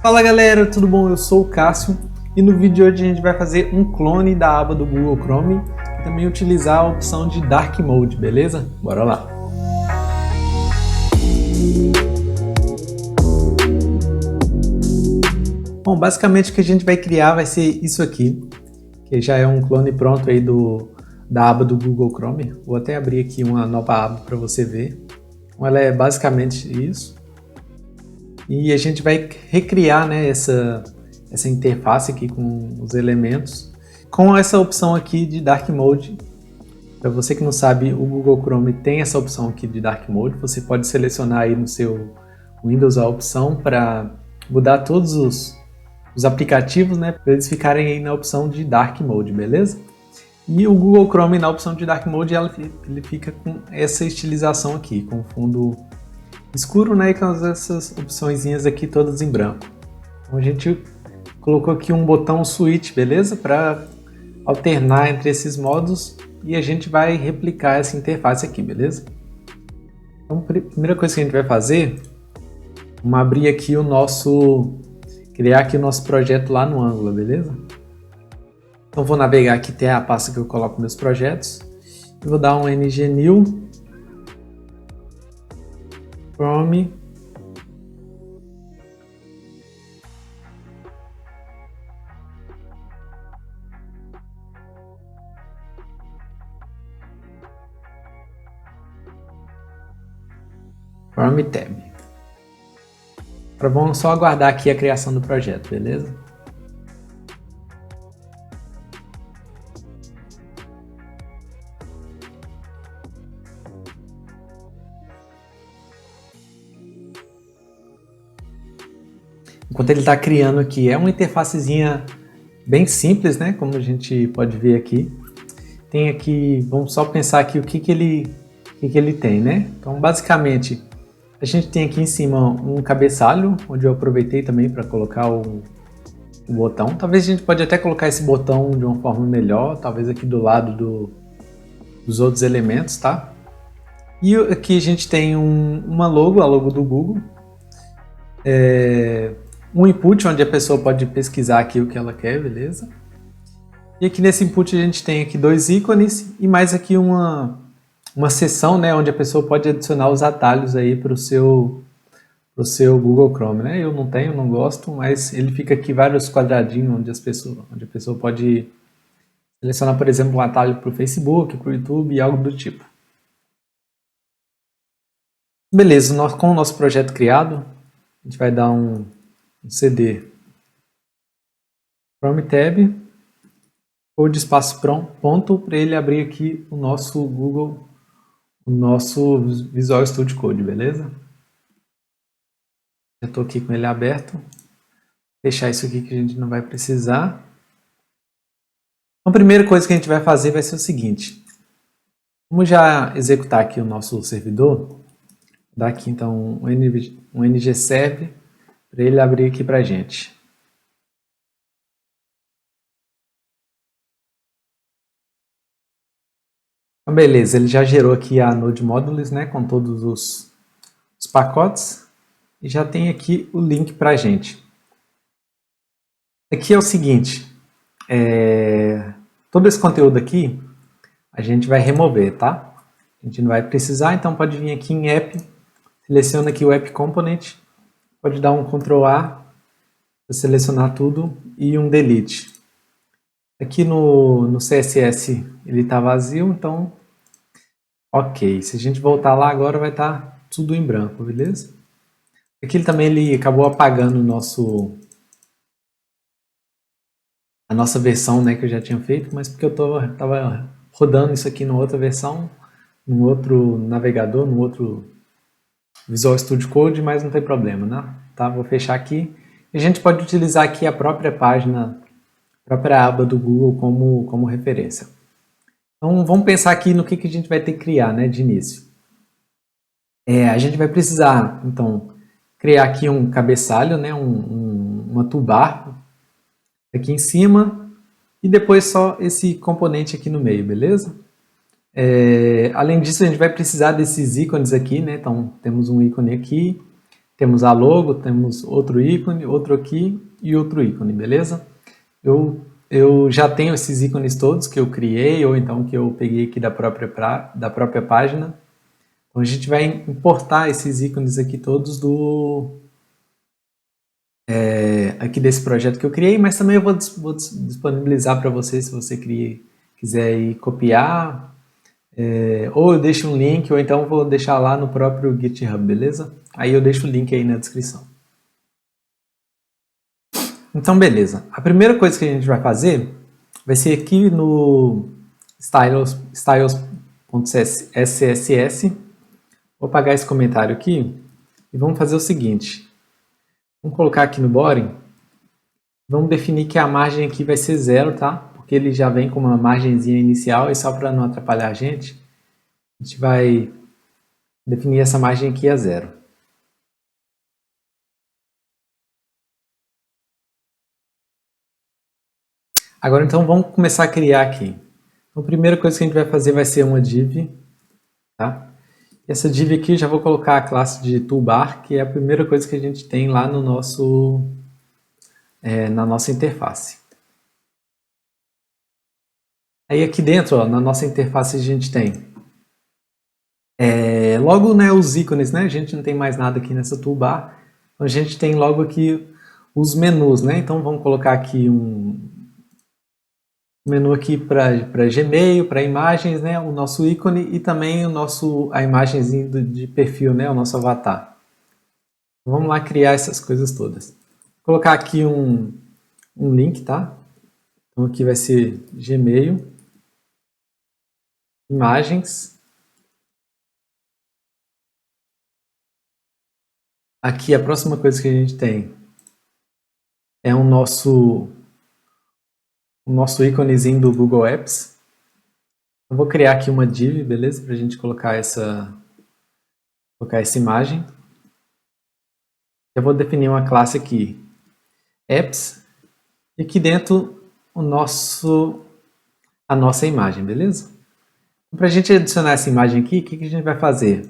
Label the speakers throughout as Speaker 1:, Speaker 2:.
Speaker 1: Fala galera, tudo bom? Eu sou o Cássio e no vídeo de hoje a gente vai fazer um clone da aba do Google Chrome e também utilizar a opção de Dark Mode, beleza? Bora lá! Bom, basicamente o que a gente vai criar vai ser isso aqui, que já é um clone pronto aí da aba do Google Chrome. Vou até abrir aqui uma nova aba para você ver. Então, ela é basicamente isso. E a gente vai recriar, né, essa interface aqui com os elementos com essa opção aqui de Dark Mode. Para você que não sabe, o Google Chrome tem essa opção aqui de Dark Mode. Você pode selecionar aí no seu Windows a opção para mudar todos os aplicativos, né, para eles ficarem aí na opção de Dark Mode, beleza? E o Google Chrome na opção de Dark Mode ele fica com essa estilização aqui, com fundo escuro, né, e com essas opçõezinhas aqui todas em branco. Então a gente colocou aqui um botão switch, beleza? Para alternar entre esses modos e a gente vai replicar essa interface aqui, beleza? Então a primeira coisa que a gente vai fazer, vamos abrir aqui criar aqui o nosso projeto lá no Angular, beleza? Então vou navegar aqui até a pasta que eu coloco meus projetos e vou dar um ng-new Chrome Tab. Agora vamos só aguardar aqui a criação do projeto, beleza? Enquanto ele está criando aqui, é uma interfacezinha bem simples, né? Como a gente pode ver aqui. Tem aqui, vamos só pensar aqui o que ele tem, né? Então, basicamente, a gente tem aqui em cima um cabeçalho, onde eu aproveitei também para colocar o botão. Talvez a gente pode até colocar esse botão de uma forma melhor, talvez aqui do lado dos outros elementos, tá? E aqui a gente tem uma logo, a logo do Google. Um input onde a pessoa pode pesquisar aqui o que ela quer, beleza? E aqui nesse input a gente tem aqui dois ícones e mais aqui uma seção, né, onde a pessoa pode adicionar os atalhos aí para o seu Google Chrome, né? Eu não tenho, não gosto, mas ele fica aqui vários quadradinhos onde a pessoa pode selecionar, por exemplo, um atalho para o Facebook, para o YouTube e algo do tipo. Beleza, com o nosso projeto criado, a gente vai dar um cd Chrome Tab ou de espaço ponto para ele abrir aqui o nosso Google, o nosso Visual Studio Code, beleza? Já estou aqui com ele aberto. Vou fechar isso aqui que a gente não vai precisar. Então, a primeira coisa que a gente vai fazer vai ser o seguinte. Vamos já executar aqui o nosso servidor. Vou dar aqui então um ng-serve para ele abrir aqui para a gente. Então, beleza, ele já gerou aqui a Node Modules, né, com todos os pacotes e já tem aqui o link para a gente. Aqui é o seguinte, todo esse conteúdo aqui a gente vai remover, tá? A gente não vai precisar, então pode vir aqui em App, seleciona aqui o App Component, pode dar um Ctrl A para selecionar tudo e um Delete. Aqui no CSS ele está vazio, então ok. Se a gente voltar lá agora vai estar tudo em branco, beleza? Aqui ele acabou apagando a nossa versão, né, que eu já tinha feito, mas porque eu estava rodando isso aqui numa outra versão, num outro navegador, num outro Visual Studio Code, mas não tem problema, né? Tá? Vou fechar aqui. A gente pode utilizar aqui a própria página, a própria aba do Google como referência. Então vamos pensar aqui no que a gente vai ter que criar, né, de início. A gente vai precisar, então, criar aqui um cabeçalho, né, uma toolbar aqui em cima e depois só esse componente aqui no meio, beleza? Além disso, a gente vai precisar desses ícones aqui, né? Então, temos um ícone aqui, Temos a logo, temos outro ícone, outro aqui e outro ícone, beleza? Eu já tenho esses ícones todos que eu criei ou então que eu peguei aqui da própria página. Então a gente vai importar esses ícones aqui todos aqui desse projeto que eu criei, mas também eu vou disponibilizar para você se você quiser ir copiar, ou eu deixo um link, ou então vou deixar lá no próprio GitHub, beleza? Aí eu deixo o link aí na descrição. Então, beleza. A primeira coisa que a gente vai fazer vai ser aqui no styles.css. Vou apagar esse comentário aqui e vamos fazer o seguinte. Vamos colocar aqui no body. Vamos definir que a margem aqui vai ser 0, tá? Porque ele já vem com uma margenzinha inicial e só para não atrapalhar a gente vai definir essa margem aqui a 0. Agora então vamos começar a criar aqui. Então a primeira coisa que a gente vai fazer vai ser uma div, tá? E essa div aqui eu já vou colocar a classe de toolbar, que é a primeira coisa que a gente tem lá no na nossa interface. Aí aqui dentro, ó, na nossa interface a gente tem logo, né, os ícones, né? A gente não tem mais nada aqui nessa toolbar. Então a gente tem logo aqui os menus, né? Então vamos colocar aqui um menu aqui para Gmail, para imagens, né? O nosso ícone e também a imagenzinha de perfil, né? O nosso avatar. Vamos lá criar essas coisas todas. Vou colocar aqui um link, tá? Então aqui vai ser Gmail, imagens. Aqui a próxima coisa que a gente tem é o nosso íconezinho do Google Apps. Eu vou criar aqui uma div, beleza? Para a gente colocar essa imagem. Eu vou definir uma classe aqui, apps, e aqui dentro a nossa imagem, beleza? Para a gente adicionar essa imagem aqui, o que a gente vai fazer?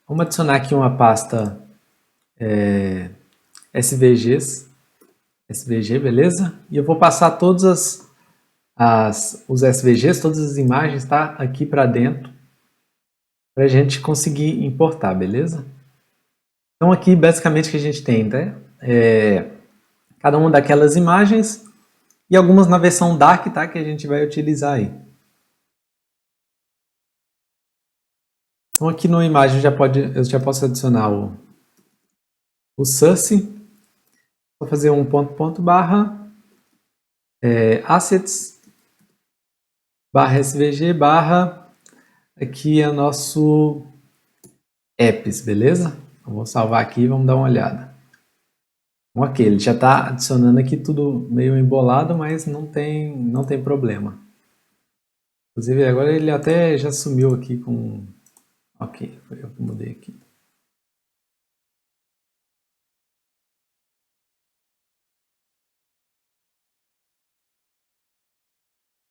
Speaker 1: Vamos adicionar aqui uma pasta SVG, beleza? E eu vou passar todos os SVGs, todas as imagens, tá? Aqui para dentro, para a gente conseguir importar, beleza? Então aqui basicamente o que a gente tem, né? Cada uma daquelas imagens e algumas na versão Dark, tá? Que a gente vai utilizar aí. Então aqui no imagem eu já posso adicionar o source. Vou fazer um ponto barra assets barra svg barra aqui é o nosso apps, beleza? Eu vou salvar aqui e vamos dar uma olhada. Ok, ele já está adicionando aqui tudo meio embolado, mas não tem problema. Inclusive agora ele até já sumiu aqui com... Ok, foi eu que mudei aqui.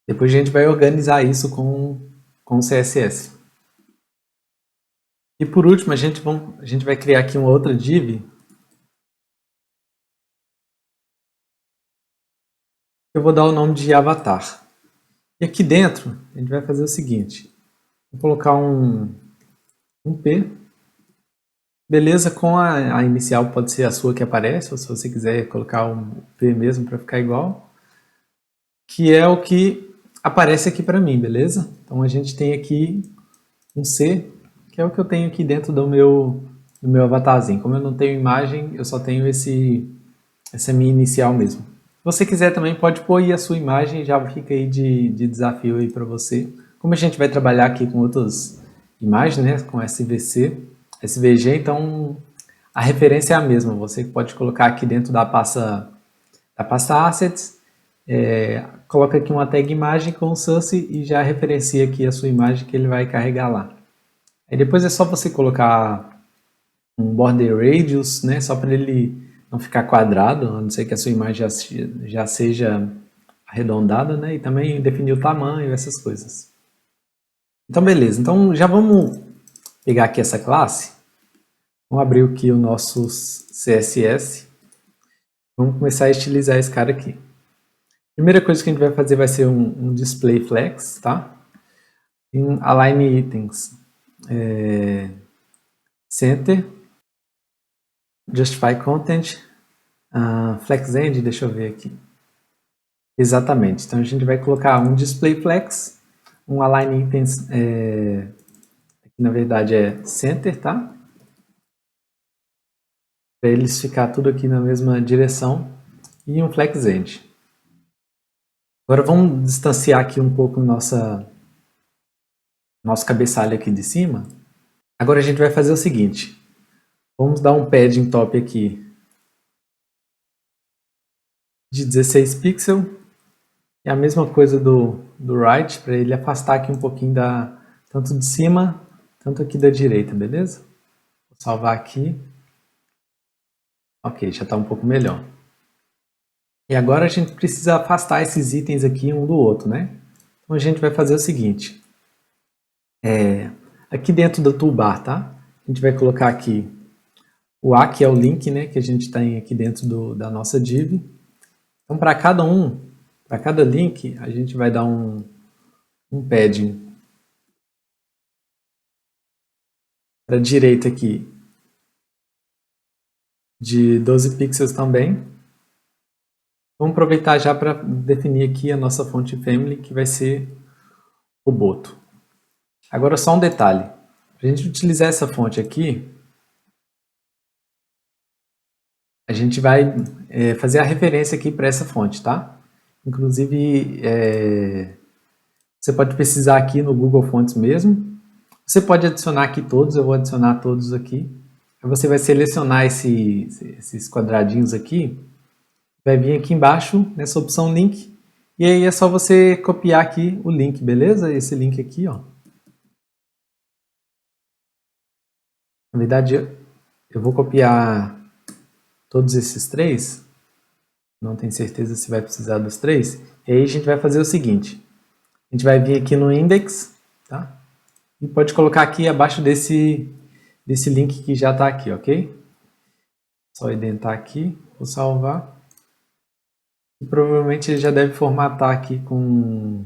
Speaker 1: Depois a gente vai organizar isso com o CSS. E por último, a gente vai criar aqui uma outra div. Eu vou dar o nome de avatar. E aqui dentro, a gente vai fazer o seguinte. Vou colocar um P. Beleza, com a inicial pode ser a sua que aparece, ou se você quiser colocar um P mesmo para ficar igual. Que é o que aparece aqui para mim, beleza? Então a gente tem aqui um C, que é o que eu tenho aqui dentro do meu avatarzinho. Como eu não tenho imagem, eu só tenho essa minha inicial mesmo. Se você quiser também pode pôr aí a sua imagem, já fica aí de desafio aí para você. Como a gente vai trabalhar aqui com outras imagens, né, com SVG, então a referência é a mesma. Você pode colocar aqui dentro da pasta Assets, coloca aqui uma tag imagem com o source e já referencia aqui a sua imagem que ele vai carregar lá. Aí depois é só você colocar um border radius, né, só para ele não ficar quadrado, a não ser que a sua imagem já seja arredondada, né, e também definir o tamanho, essas coisas. Então beleza, então já vamos pegar aqui essa classe. Vamos abrir aqui o nosso CSS. Vamos começar a estilizar esse cara aqui. Primeira coisa que a gente vai fazer vai ser um display flex, tá? Em align items, center, justify content, flex end, deixa eu ver aqui. Exatamente, então a gente vai colocar um display flex, um align items, aqui na verdade é center, tá? Para eles ficar tudo aqui na mesma direção, e um flex end. Agora vamos distanciar aqui um pouco nosso cabeçalho aqui de cima. Agora a gente vai fazer o seguinte, vamos dar um padding top aqui de 16 pixels, e a mesma coisa do right, para ele afastar aqui um pouquinho tanto de cima, tanto aqui da direita, beleza? Vou salvar aqui. Ok, já está um pouco melhor. E agora a gente precisa afastar esses itens aqui um do outro, né? Então a gente vai fazer o seguinte. Aqui dentro do toolbar, tá? A gente vai colocar aqui o A, que é o link, né? Que a gente tem aqui dentro da nossa div. Então para cada link, a gente vai dar um padding para a direita aqui de 12 pixels também. Vamos aproveitar já para definir aqui a nossa fonte family, que vai ser o Boto. Agora só um detalhe. Para a gente utilizar essa fonte aqui, a gente vai fazer a referência aqui para essa fonte, tá? Inclusive, você pode pesquisar aqui no Google Fonts mesmo. Você pode adicionar aqui todos, eu vou adicionar todos aqui. Aí você vai selecionar esses quadradinhos aqui, vai vir aqui embaixo nessa opção link, e aí é só você copiar aqui o link, beleza? Esse link aqui, ó. Na verdade, eu vou copiar todos esses três, não tenho certeza se vai precisar dos três, e aí a gente vai fazer o seguinte, a gente vai vir aqui no index, tá? E pode colocar aqui abaixo desse link que já está aqui, ok? Só identar aqui, vou salvar. E provavelmente ele já deve formatar aqui com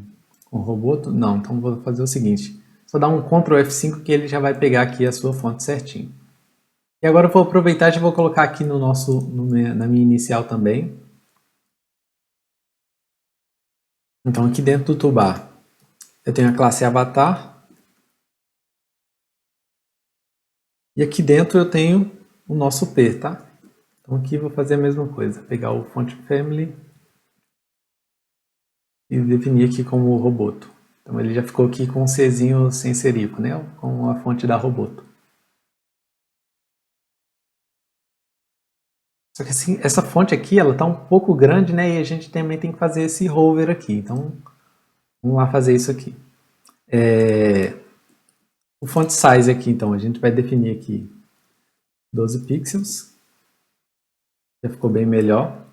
Speaker 1: Roboto. Não, então vou fazer o seguinte, só dar um Ctrl F5 que ele já vai pegar aqui a sua fonte certinho. E agora eu vou aproveitar e já vou colocar aqui na minha inicial também. Então aqui dentro do toolbar eu tenho a classe Avatar. E aqui dentro eu tenho o nosso P, tá? Então aqui eu vou fazer a mesma coisa, pegar o Font Family e definir aqui como Roboto. Então ele já ficou aqui com um Czinho sem serifo, né? Com a fonte da Roboto. Só que assim, essa fonte aqui, ela tá um pouco grande, né? E a gente também tem que fazer esse hover aqui. Então, vamos lá fazer isso aqui. O font size aqui, então, a gente vai definir aqui 12 pixels. Já ficou bem melhor.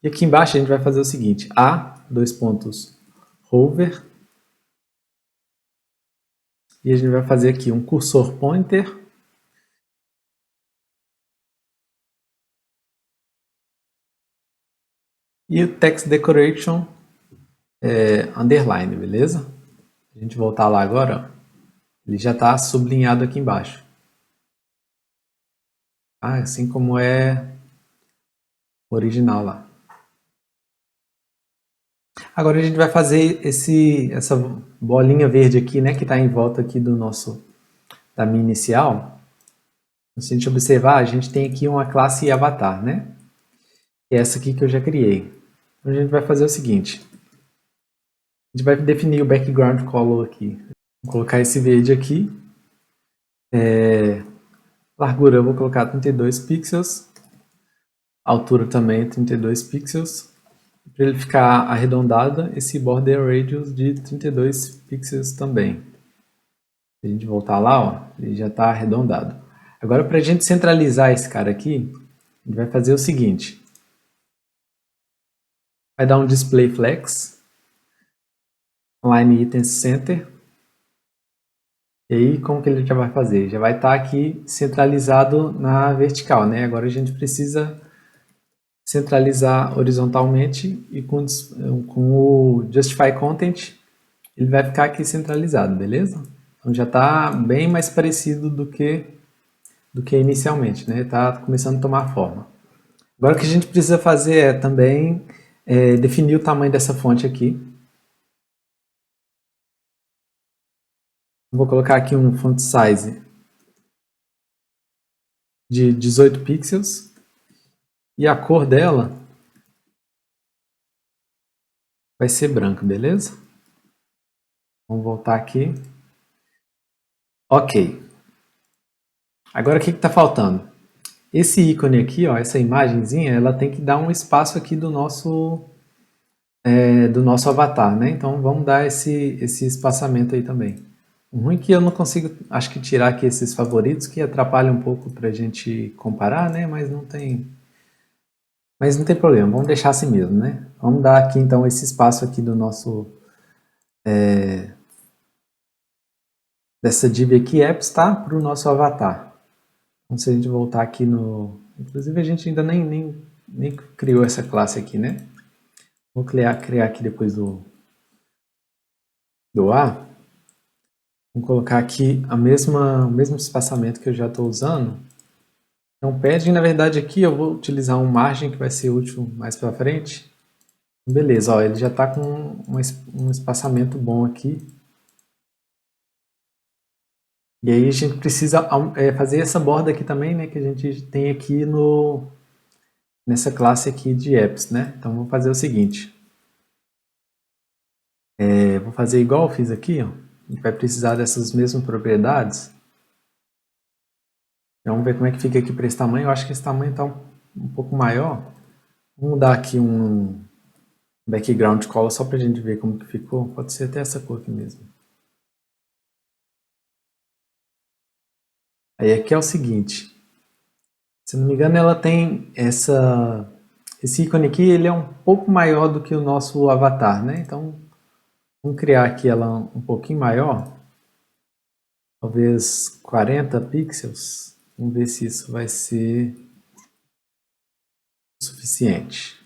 Speaker 1: E aqui embaixo a gente vai fazer o seguinte, hover. E a gente vai fazer aqui um cursor pointer. E o text decoration underline, beleza? A gente voltar lá agora, ó, ele já está sublinhado aqui embaixo. Assim como é o original lá. Agora a gente vai fazer essa bolinha verde aqui, né, que está em volta aqui da minha inicial. Se a gente observar, a gente tem aqui uma classe avatar, né? Que é essa aqui que eu já criei. Então a gente vai fazer o seguinte. A gente vai definir o background color aqui. Vou colocar esse verde aqui. Largura eu vou colocar 32 pixels. Altura também 32 pixels. Para ele ficar arredondado, esse border radius de 32 pixels também. Se a gente voltar lá, ó, ele já está arredondado. Agora, para a gente centralizar esse cara aqui, a gente vai fazer o seguinte. Vai dar um display flex, align items center, E aí, como que ele já vai fazer? Já vai estar aqui centralizado na vertical, né? Agora a gente precisa centralizar horizontalmente e com o Justify Content ele vai ficar aqui centralizado, beleza? Então já está bem mais parecido do que inicialmente, né? Está começando a tomar forma. Agora o que a gente precisa fazer é também definir o tamanho dessa fonte aqui. Vou colocar aqui um font size de 18 pixels e a cor dela vai ser branca, beleza? Vamos voltar aqui. Ok. Agora o que está faltando? Esse ícone aqui, ó, essa imagenzinha, ela tem que dar um espaço aqui do nosso avatar, né? Então vamos dar esse espaçamento aí também. O ruim é que eu não consigo, acho que tirar aqui esses favoritos, que atrapalha um pouco para a gente comparar, né? Mas não tem problema, vamos deixar assim mesmo, né? Vamos dar aqui então esse espaço aqui do nosso dessa div aqui apps, tá? Para o nosso avatar. Então se a gente voltar aqui no, inclusive a gente ainda nem criou essa classe aqui, né? Vou criar aqui depois do A. Vou colocar aqui o mesmo espaçamento que eu já estou usando. Então, padding, na verdade, aqui eu vou utilizar um margem que vai ser útil mais para frente. Beleza, ó, ele já está com um espaçamento bom aqui. E aí a gente precisa fazer essa borda aqui também, né, que a gente tem aqui nessa classe aqui de apps, né? Então, vou fazer o seguinte. Vou fazer igual eu fiz aqui, ó. A gente vai precisar dessas mesmas propriedades. Vamos ver como é que fica aqui para esse tamanho. Eu acho que esse tamanho está um pouco maior. Vamos dar aqui um background color só para a gente ver como que ficou. Pode ser até essa cor aqui mesmo. Aí aqui é o seguinte. Se não me engano, ela tem esse ícone aqui, ele é um pouco maior do que o nosso avatar, né? Então, vamos criar aqui ela um pouquinho maior. Talvez 40 pixels. Vamos ver se isso vai ser o suficiente.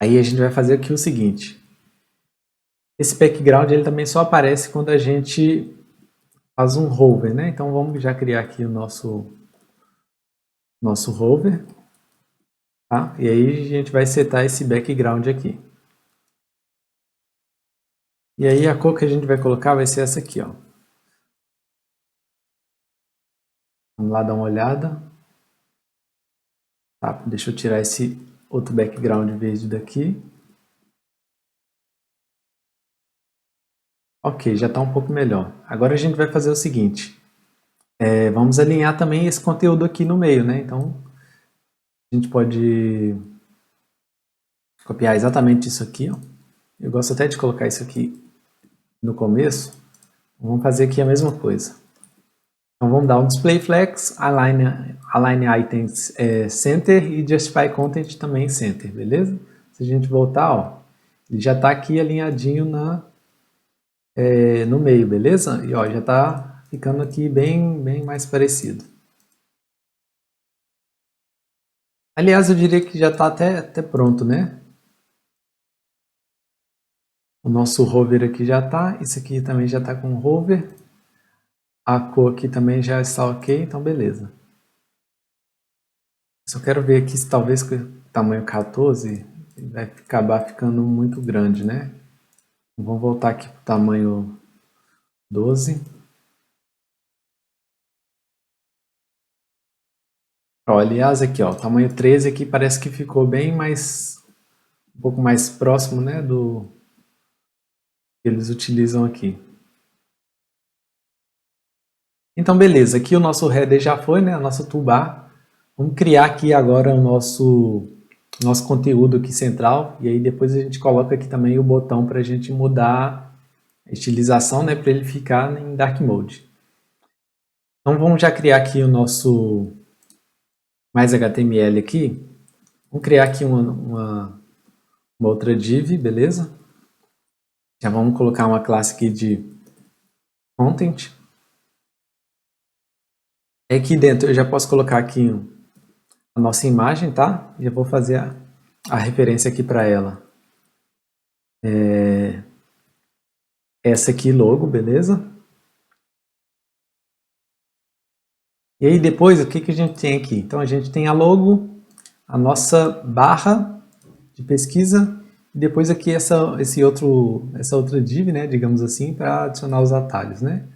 Speaker 1: Aí a gente vai fazer aqui o seguinte. Esse background ele também só aparece quando a gente faz um hover, né? Então vamos já criar aqui o nosso hover, tá? E aí a gente vai setar esse background aqui. E aí a cor que a gente vai colocar vai ser essa aqui, ó. Vamos lá dar uma olhada. Tá, deixa eu tirar esse outro background verde daqui. Ok, já está um pouco melhor. Agora a gente vai fazer o seguinte. Vamos alinhar também esse conteúdo aqui no meio, né? Então, a gente pode copiar exatamente isso aqui, ó. Eu gosto até de colocar isso aqui no começo. Vamos fazer aqui a mesma coisa. Então vamos dar um display flex, align items center e justify content também center, beleza? Se a gente voltar, ó, ele já está aqui alinhadinho no meio, beleza? E ó, já está ficando aqui bem mais parecido. Aliás, eu diria que já está até pronto, né? O nosso hover aqui já está, isso aqui também já está com hover. A cor aqui também já está ok, então beleza. Só quero ver aqui se talvez com o tamanho 14 vai acabar ficando muito grande, né? Vamos voltar aqui para o tamanho 12. Ó, aliás, aqui, ó, o tamanho 13 aqui parece que ficou um pouco mais próximo, né, do que eles utilizam aqui. Então, beleza, aqui o nosso header já foi, né, a nossa toolbar. Vamos criar aqui agora o nosso conteúdo aqui central, e aí depois a gente coloca aqui também o botão para a gente mudar a estilização, né, para ele ficar em Dark Mode. Então vamos já criar aqui o nosso mais HTML aqui. Vamos criar aqui uma outra div, beleza? Já vamos colocar uma classe aqui de content. Aqui dentro eu já posso colocar aqui a nossa imagem, tá? Já vou fazer a referência aqui para ela. Essa aqui, logo, beleza? E aí depois, o que a gente tem aqui? Então a gente tem a logo, a nossa barra de pesquisa, e depois aqui essa outra div, né, digamos assim, para adicionar os atalhos, né?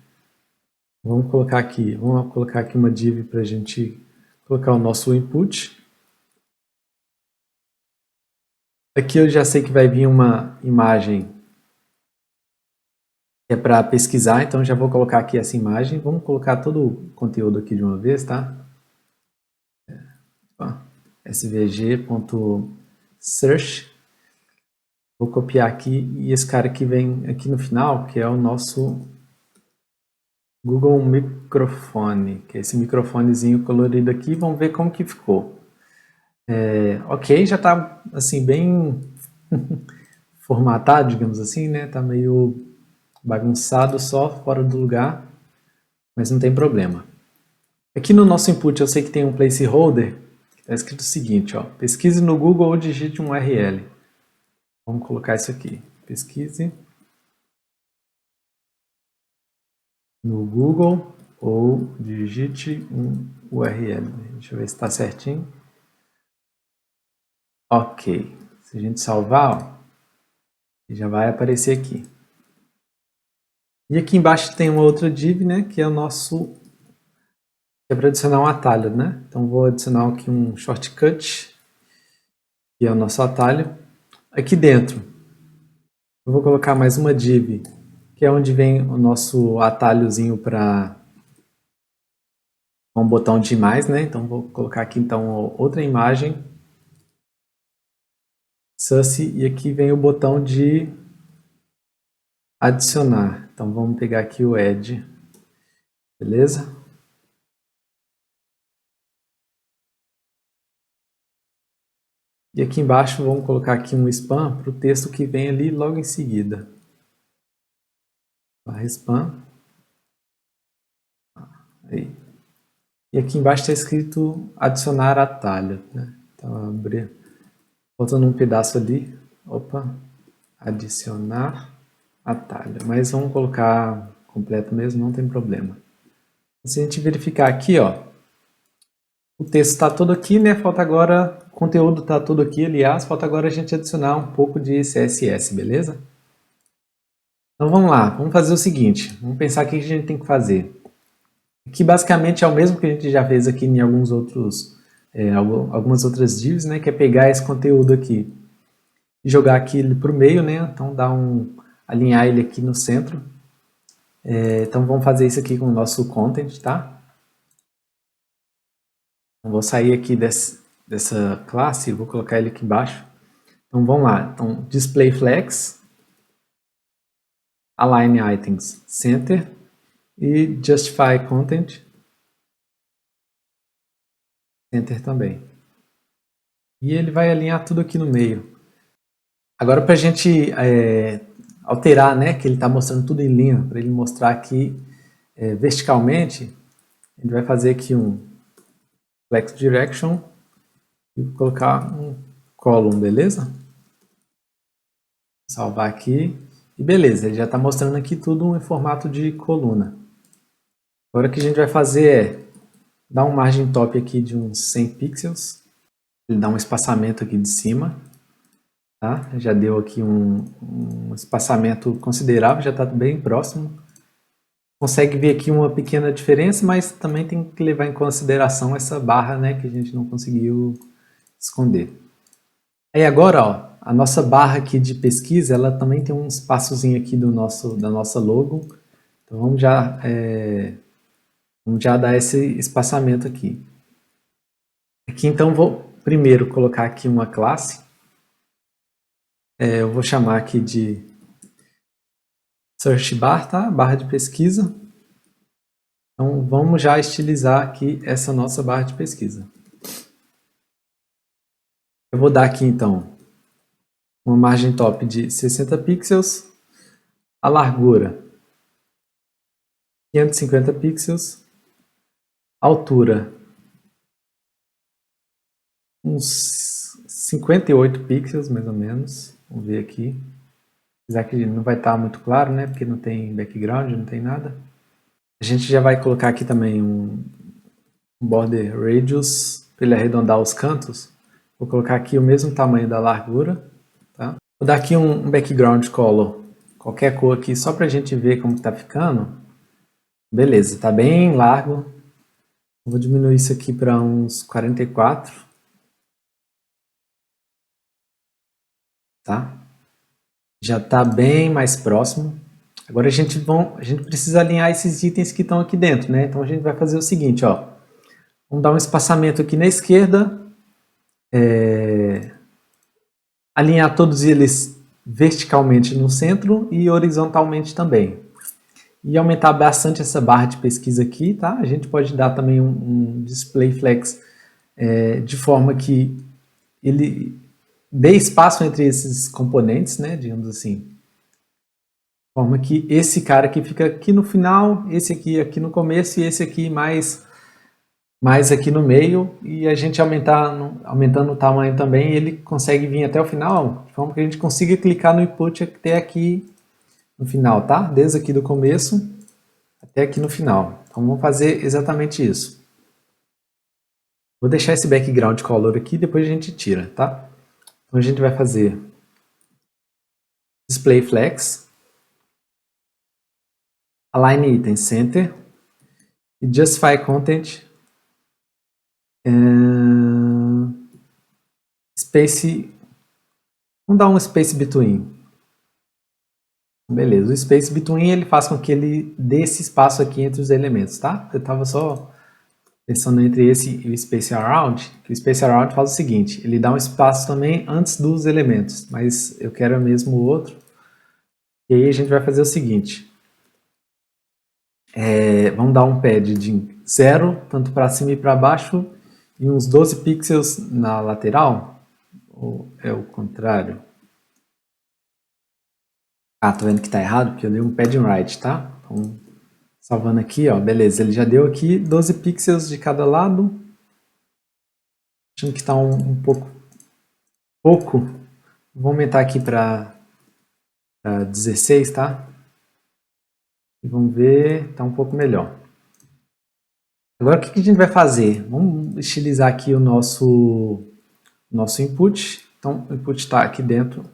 Speaker 1: Vamos colocar aqui uma div para a gente colocar o nosso input. Aqui eu já sei que vai vir uma imagem que é para pesquisar, então já vou colocar aqui essa imagem. Vamos colocar todo o conteúdo aqui de uma vez, tá? svg.search. Vou copiar aqui e esse cara que vem aqui no final, que é o nosso Google Microfone, que é esse microfonezinho colorido aqui. Vamos ver como que ficou. Ok, já está assim bem formatado, digamos assim, né? Tá meio bagunçado, só fora do lugar, mas não tem problema. Aqui no nosso input eu sei que tem um placeholder, que está escrito o seguinte, ó, pesquise no Google ou digite um URL. Vamos colocar isso aqui, pesquise no Google ou digite um URL. Deixa eu ver se está certinho. Ok, se a gente salvar, ó, já vai aparecer aqui. E aqui embaixo tem uma outra div, né, que é o nosso, que é para adicionar um atalho, né? Então vou adicionar aqui um shortcut, que é o nosso atalho. Aqui dentro, eu vou colocar mais uma div, que é onde vem o nosso atalhozinho para um botão de mais, né? Então vou colocar aqui então outra imagem, sussy, e aqui vem o botão de adicionar. Então vamos pegar aqui o add, beleza? E aqui embaixo vamos colocar aqui um spam para o texto que vem ali logo em seguida. Barra spam. Aí. E aqui embaixo está escrito adicionar atalho, né? Então abrir, faltando um pedaço ali. Opa, adicionar atalho. Mas vamos colocar completo mesmo, não tem problema. Se a gente verificar aqui, ó, o texto está todo aqui, né? Falta agora, o conteúdo está todo aqui, aliás, falta agora a gente adicionar um pouco de CSS, beleza? Então vamos lá, vamos fazer o seguinte, vamos pensar o que a gente tem que fazer. Aqui basicamente é o mesmo que a gente já fez aqui em alguns outros, algumas outras divs, né? Que é pegar esse conteúdo aqui e jogar aqui para o meio, né? Então alinhar ele aqui no centro. Então vamos fazer isso aqui com o nosso content, tá? Então, vou sair aqui dessa classe, vou colocar ele aqui embaixo. Então vamos lá, então display flex, align items center e justify content center também. E ele vai alinhar tudo aqui no meio. Agora para a gente alterar, né, que ele está mostrando tudo em linha, para ele mostrar aqui verticalmente, a gente vai fazer aqui um flex direction e colocar um column, beleza? Salvar aqui e beleza, ele já está mostrando aqui tudo em formato de coluna. Agora o que a gente vai fazer é dar um margem top aqui de uns 100 pixels, ele dá um espaçamento aqui de cima, tá? Já deu aqui um espaçamento considerável, já está bem próximo. Consegue ver aqui uma pequena diferença, mas também tem que levar em consideração essa barra, né, que a gente não conseguiu esconder. Aí agora, ó, a nossa barra aqui de pesquisa, ela também tem um espaçozinho aqui da nossa logo. Então vamos já dar esse espaçamento aqui. Aqui então vou primeiro colocar aqui uma classe. Eu vou chamar aqui de search bar, tá? Barra de pesquisa. Então vamos já estilizar aqui essa nossa barra de pesquisa. Eu vou dar aqui então uma margem top de 60 pixels, A largura, 550 pixels. A altura, uns 58 pixels, mais ou menos. Vamos ver aqui. Apesar que não vai estar muito claro, né? Porque não tem background, não tem nada. A gente já vai colocar aqui também um border radius para ele arredondar os cantos. Vou colocar aqui o mesmo tamanho da largura. Tá? Vou dar aqui um background color, qualquer cor aqui, só para a gente ver como está ficando. Beleza, está bem largo. Vou diminuir isso aqui para uns 44. Tá? Já está bem mais próximo. Agora a gente precisa alinhar esses itens que estão aqui dentro, né? Então a gente vai fazer o seguinte, ó. Vamos dar um espaçamento aqui na esquerda. Alinhar todos eles verticalmente no centro e horizontalmente também. E aumentar bastante essa barra de pesquisa aqui, tá? A gente pode dar também um display flex de forma que ele dê espaço entre esses componentes, né? Digamos assim. De forma que esse cara aqui fica aqui no final, esse aqui no começo e esse aqui mais aqui no meio, e a gente aumentando o tamanho também, ele consegue vir até o final, de forma que a gente consiga clicar no input até aqui no final, tá? Desde aqui do começo até aqui no final. Então vamos fazer exatamente isso. Vou deixar esse background color aqui, depois a gente tira, tá? Então a gente vai fazer display flex, align item center e justify content space. Vamos dar um space between. Beleza, o space between ele faz com que ele dê esse espaço aqui entre os elementos, tá? Eu estava só pensando entre esse e o space around, que o space around faz o seguinte, ele dá um espaço também antes dos elementos, mas eu quero mesmo o outro. E aí a gente vai fazer o seguinte, vamos dar um pad de 0, tanto para cima e para baixo, e uns 12 pixels na lateral, ou é o contrário? Ah, tô vendo que tá errado, porque eu dei um padding right, tá? Então, salvando aqui, ó, beleza. Ele já deu aqui 12 pixels de cada lado. Achando que tá um pouco. Vou aumentar aqui para 16, tá? E vamos ver, tá um pouco melhor. Agora o que a gente vai fazer? Vamos estilizar aqui o nosso input. Então o input está aqui dentro.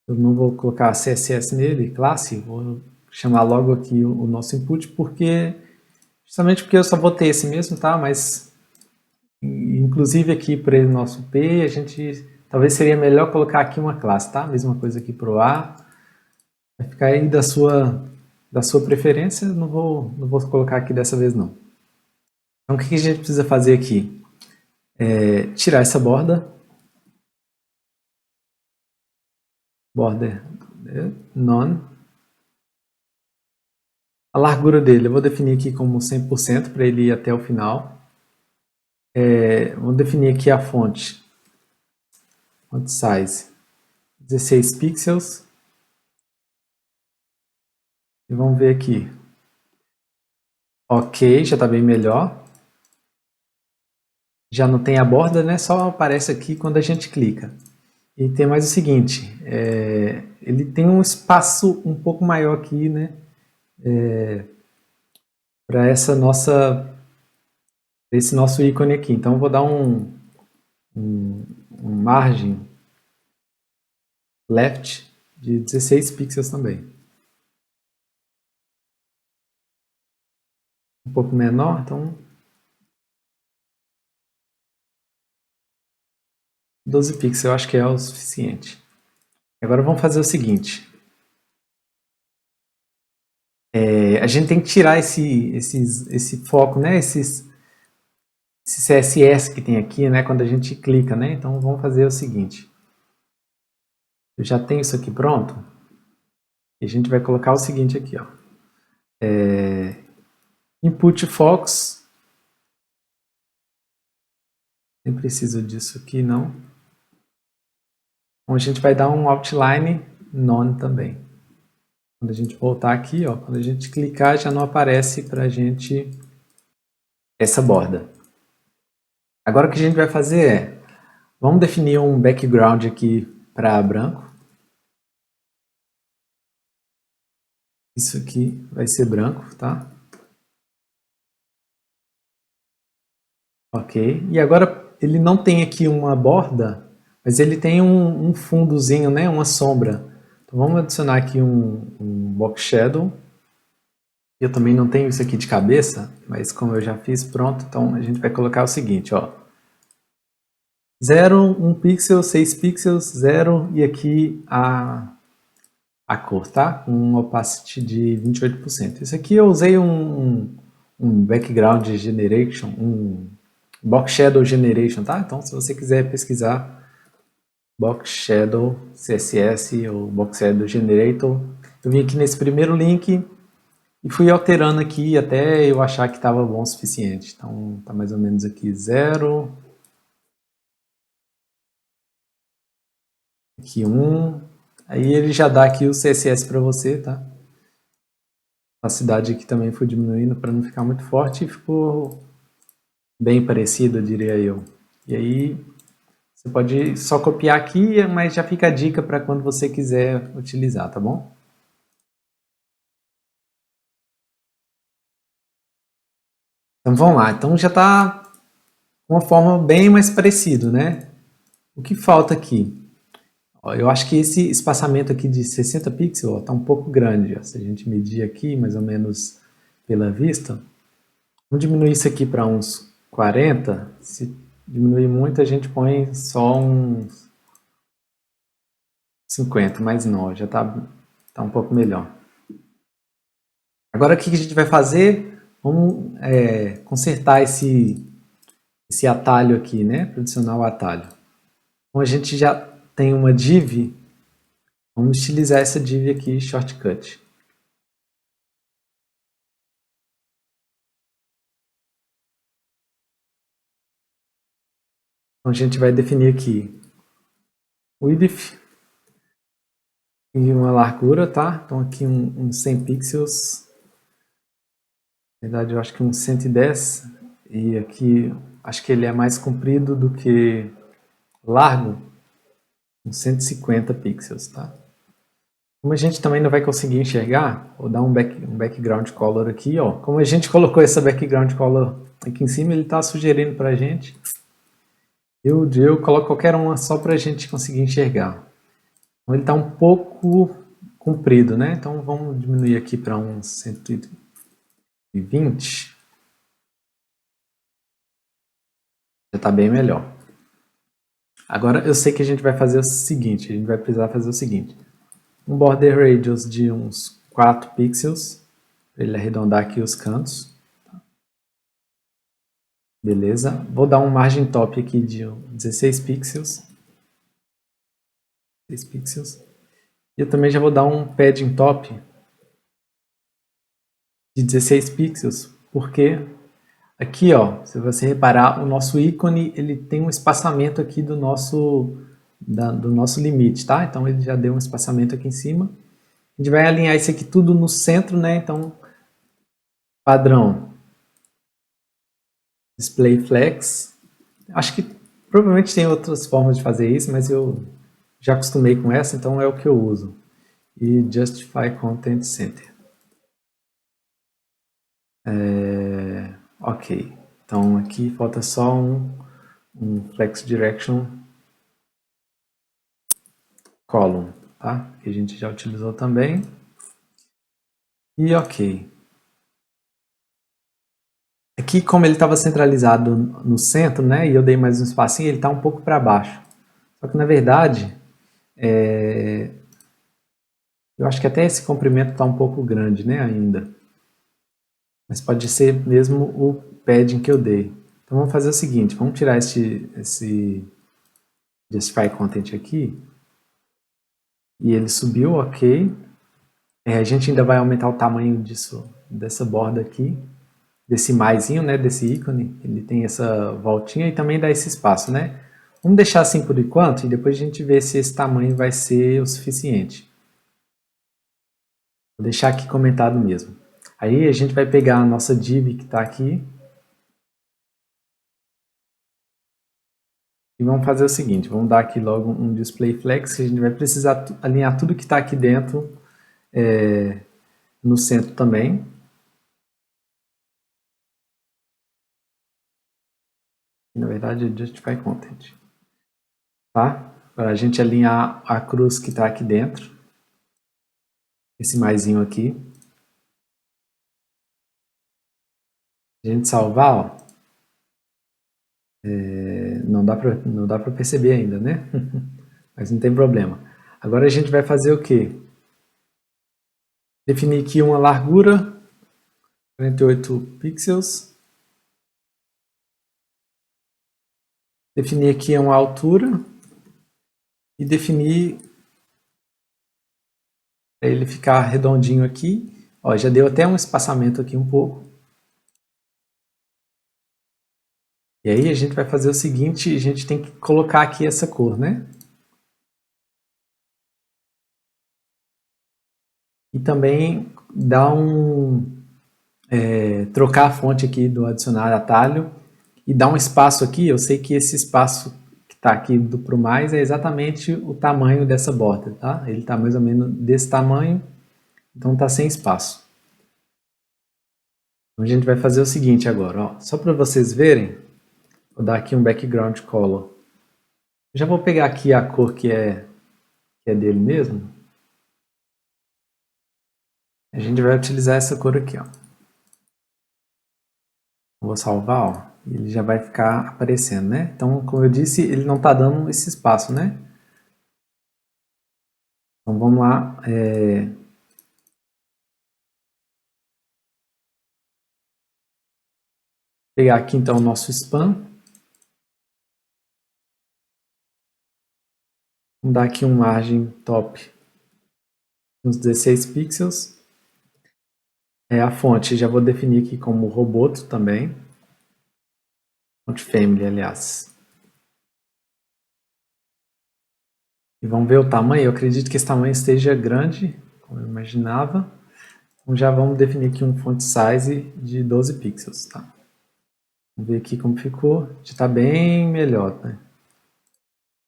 Speaker 1: Eu não vou colocar CSS nele, classe, vou chamar logo aqui o nosso input, justamente porque eu só vou ter esse mesmo, tá? Mas inclusive aqui para o nosso P, a gente talvez seria melhor colocar aqui uma classe, tá? Mesma coisa aqui para o A. Vai ficar aí da sua preferência, não vou colocar aqui dessa vez não. Então o que a gente precisa fazer aqui? Tirar essa borda. Border none. A largura dele eu vou definir aqui como 100% para ele ir até o final. Vou definir aqui a fonte. Font size 16 pixels. E vamos ver aqui. Ok, já está bem melhor. Já não tem a borda, né? Só aparece aqui quando a gente clica. E tem mais o seguinte, ele tem um espaço um pouco maior aqui, né? Para esse nosso ícone aqui. Então eu vou dar um margem left de 16 pixels também. Um pouco menor, então 12 pixels eu acho que é o suficiente. Agora vamos fazer o seguinte. A gente tem que tirar esse foco, né? Esse CSS que tem aqui, né? Quando a gente clica, né? Então vamos fazer o seguinte. Eu já tenho isso aqui pronto. E a gente vai colocar o seguinte aqui, ó. Input focus. Nem preciso disso aqui, não. Então a gente vai dar um outline none também. Quando a gente voltar aqui, ó, quando a gente clicar, já não aparece para a gente essa borda. Agora o que a gente vai fazer é, vamos definir um background aqui para branco. Isso aqui vai ser branco, tá? Ok. E agora ele não tem aqui uma borda, mas ele tem um fundozinho, né? Uma sombra. Então vamos adicionar aqui um box shadow. Eu também não tenho isso aqui de cabeça, mas como eu já fiz, pronto. Então a gente vai colocar o seguinte, ó. 0, 1 pixel, 6 pixels, 0 e aqui a cor, tá? Com um opacity de 28%. Isso aqui eu usei um background generation, um box shadow generation, tá? Então se você quiser pesquisar box shadow CSS ou box shadow generator, eu vim aqui nesse primeiro link e fui alterando aqui até eu achar que estava bom o suficiente. Então tá mais ou menos aqui 0, aqui 1, aí ele já dá aqui o CSS para você, tá? A cidade aqui também foi diminuindo para não ficar muito forte e ficou bem parecido, diria eu. E aí você pode só copiar aqui, mas já fica a dica para quando você quiser utilizar, tá bom? Então vamos lá, então já está uma forma bem mais parecida, né? O que falta aqui? Ó, eu acho que esse espaçamento aqui de 60 pixels está um pouco grande. Ó. Se a gente medir aqui, mais ou menos pela vista, vamos diminuir isso aqui para uns 40. Se diminuir muito, a gente põe só uns 50, mas não, já tá um pouco melhor. Agora o que a gente vai fazer? Vamos consertar esse atalho aqui, né? Para adicionar o atalho. Então a gente já tem uma div, vamos utilizar essa div aqui, shortcut. Então a gente vai definir aqui width e uma largura, tá? Então aqui um 100 pixels, na verdade eu acho que um 110, e aqui acho que ele é mais comprido do que largo, uns 150 pixels, tá? Como a gente também não vai conseguir enxergar, vou dar um background color aqui, ó. Como a gente colocou essa background color aqui em cima, ele está sugerindo para a gente. Eu coloco qualquer uma só para a gente conseguir enxergar. Então ele está um pouco comprido, né? Então vamos diminuir aqui para uns 120. Já está bem melhor. Agora eu sei que a gente vai fazer o seguinte, a gente vai precisar fazer o seguinte. Um border radius de uns 4 pixels, para ele arredondar aqui os cantos. Beleza. Vou dar um margem top aqui de 16 pixels. 6 pixels. E eu também já vou dar um padding top de 16 pixels, porque aqui, ó, se você reparar, o nosso ícone ele tem um espaçamento aqui do nosso limite, tá? Então ele já deu um espaçamento aqui em cima. A gente vai alinhar isso aqui tudo no centro, né? Então, padrão display flex. Acho que provavelmente tem outras formas de fazer isso, mas eu já acostumei com essa, então é o que eu uso. E Justify Content Center. Ok, então aqui falta só um Flex Direction Column, tá? Que a gente já utilizou também. E ok. Aqui, como ele estava centralizado no centro, né, e eu dei mais um espacinho, ele está um pouco para baixo. Só que, na verdade, eu acho que até esse comprimento está um pouco grande, né, ainda. Mas pode ser mesmo o padding que eu dei. Então, vamos fazer o seguinte, vamos tirar esse Justify Content aqui. E ele subiu, ok. A gente ainda vai aumentar o tamanho dessa borda aqui. Desse maisinho, né, desse ícone, ele tem essa voltinha e também dá esse espaço, né? Vamos deixar assim por enquanto e depois a gente vê se esse tamanho vai ser o suficiente. Vou deixar aqui comentado mesmo. Aí a gente vai pegar a nossa div que está aqui e vamos fazer o seguinte, vamos dar aqui logo um display flex, que a gente vai precisar alinhar tudo que está aqui dentro no centro também. Na verdade é justify content. Tá? Para a gente alinhar a cruz que está aqui dentro. Esse maisinho aqui. A gente salvar, ó. Não dá para perceber ainda, né? Mas não tem problema. Agora a gente vai fazer o quê? Definir aqui uma largura, 48 pixels. Definir aqui uma altura. E definir para ele ficar redondinho aqui. Ó, já deu até um espaçamento aqui um pouco. E aí a gente vai fazer o seguinte, a gente tem que colocar aqui essa cor, né? E também dar trocar a fonte aqui do adicionar atalho e dar um espaço aqui. Eu sei que esse espaço que está aqui do pro mais é exatamente o tamanho dessa borda, tá? Ele está mais ou menos desse tamanho, então está sem espaço. Então a gente vai fazer o seguinte agora, ó, só para vocês verem, vou dar aqui um background color. Já vou pegar aqui a cor que é dele mesmo. A gente vai utilizar essa cor aqui, ó. Vou salvar, ó, e ele já vai ficar aparecendo, né? Então, como eu disse, ele não está dando esse espaço, né? Então, vamos lá. Pegar aqui, então, o nosso span. Vamos dar aqui uma margem top, uns 16 pixels. A fonte, já vou definir aqui como Roboto também. Fonte Family, aliás. E vamos ver o tamanho. Eu acredito que esse tamanho esteja grande, como eu imaginava. Então já vamos definir aqui um font size de 12 pixels, tá? Vamos ver aqui como ficou. Já está bem melhor, né?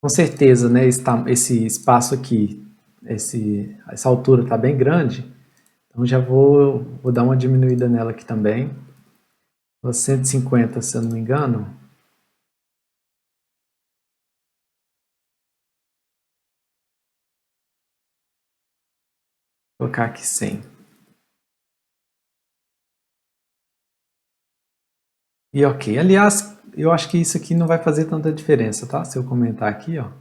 Speaker 1: Com certeza, né? Esse espaço aqui, essa altura está bem grande. Então já vou dar uma diminuída nela aqui também. 150, se eu não me engano. Vou colocar aqui 100. E ok. Aliás, eu acho que isso aqui não vai fazer tanta diferença, tá? Se eu comentar aqui, ó.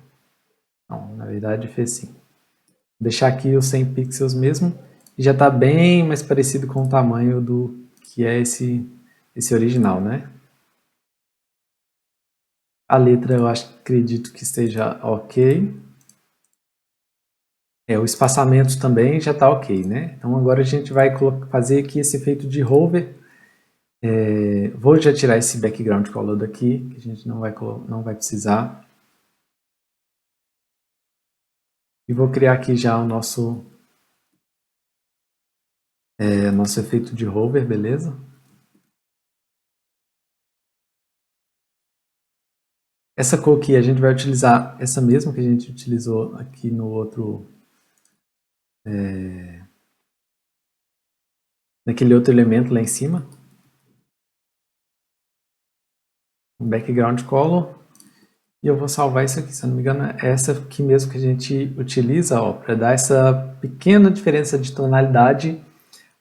Speaker 1: Não, na verdade fez sim. Vou deixar aqui os 100 pixels mesmo. E já está bem mais parecido com o tamanho do que é esse original, né? A letra eu acredito que esteja ok. O espaçamento também já está ok, né? Então agora a gente vai fazer aqui esse efeito de hover. Vou já tirar esse background color daqui, que a gente não vai precisar. E vou criar aqui já o nosso efeito de hover, beleza? Essa cor aqui a gente vai utilizar essa mesma que a gente utilizou aqui no outro... naquele outro elemento lá em cima. Um background color. E eu vou salvar isso aqui, se eu não me engano, é essa aqui mesmo que a gente utiliza para dar essa pequena diferença de tonalidade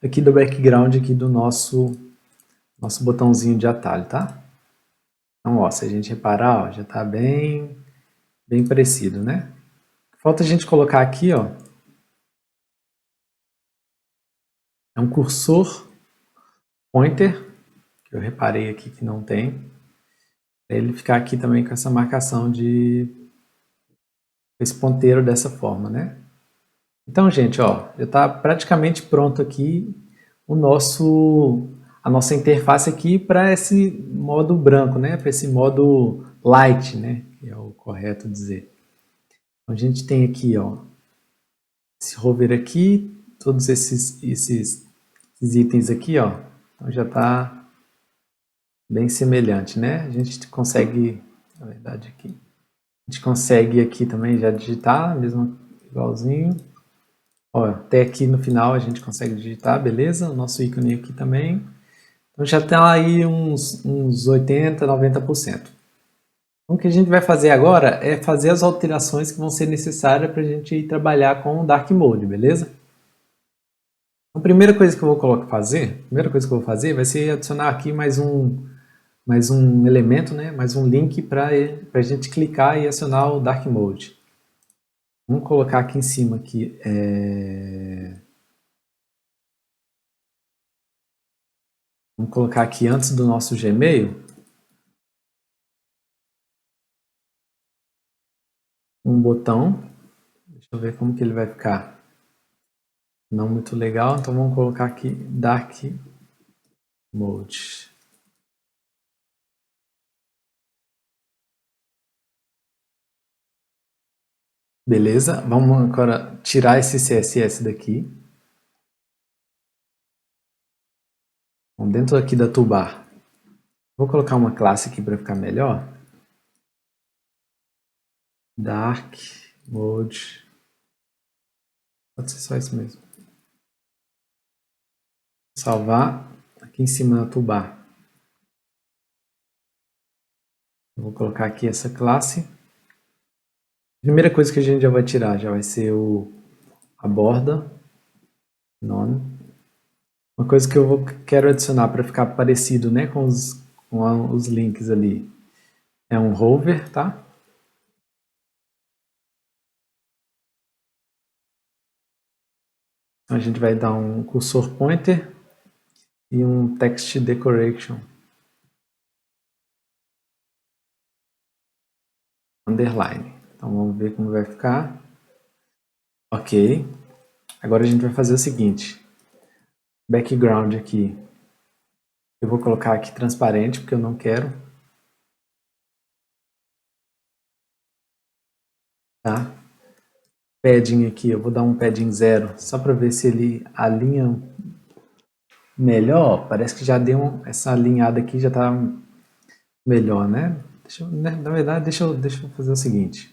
Speaker 1: aqui do background aqui do nosso botãozinho de atalho, tá? Então, ó, se a gente reparar, ó, já está bem parecido, né? Falta a gente colocar aqui, ó, é um cursor pointer, que eu reparei aqui que não tem, para ele ficar aqui também com essa marcação de esse ponteiro dessa forma, né? Então, gente, ó, já está praticamente pronto aqui a nossa interface aqui para esse modo branco, né? Para esse modo light, né? Que é o correto dizer. Então, a gente tem aqui, ó, esse hover aqui, todos esses itens aqui, ó. Então já está bem semelhante, né? A gente consegue, na verdade aqui, a gente consegue aqui também já digitar, mesmo igualzinho. Ó, até aqui no final a gente consegue digitar, beleza? O nosso ícone aqui também. Então já está aí uns 80, 90%. Então, o que a gente vai fazer agora é fazer as alterações que vão ser necessárias para a gente ir trabalhar com o Dark Mode, beleza? Então, a primeira coisa que eu vou fazer vai ser adicionar aqui mais um elemento, né? Mais um link para a gente clicar e acionar o Dark Mode. Vamos colocar aqui em cima aqui, vamos colocar aqui antes do nosso Gmail um botão. Deixa eu ver como que ele vai ficar. Não muito legal, então vamos colocar aqui Dark Mode. Beleza, vamos agora tirar esse CSS daqui. Bom, dentro aqui da toolbar, vou colocar uma classe aqui para ficar melhor. Dark Mode. Pode ser só isso mesmo. Salvar aqui em cima da toolbar. Eu vou colocar aqui essa classe. A primeira coisa que a gente já vai tirar já vai ser a borda. None. Uma coisa que eu quero adicionar para ficar parecido, né, com os links ali é um hover, tá? Então a gente vai dar um cursor pointer e um text decoration underline. Então vamos ver como vai ficar. Ok. Agora a gente vai fazer o seguinte. Background aqui. Eu vou colocar aqui transparente porque eu não quero. Tá? Padding aqui, eu vou dar um padding 0 só para ver se ele alinha melhor. Parece que já deu essa alinhada aqui, já está melhor, né? Na verdade, deixa eu fazer o seguinte.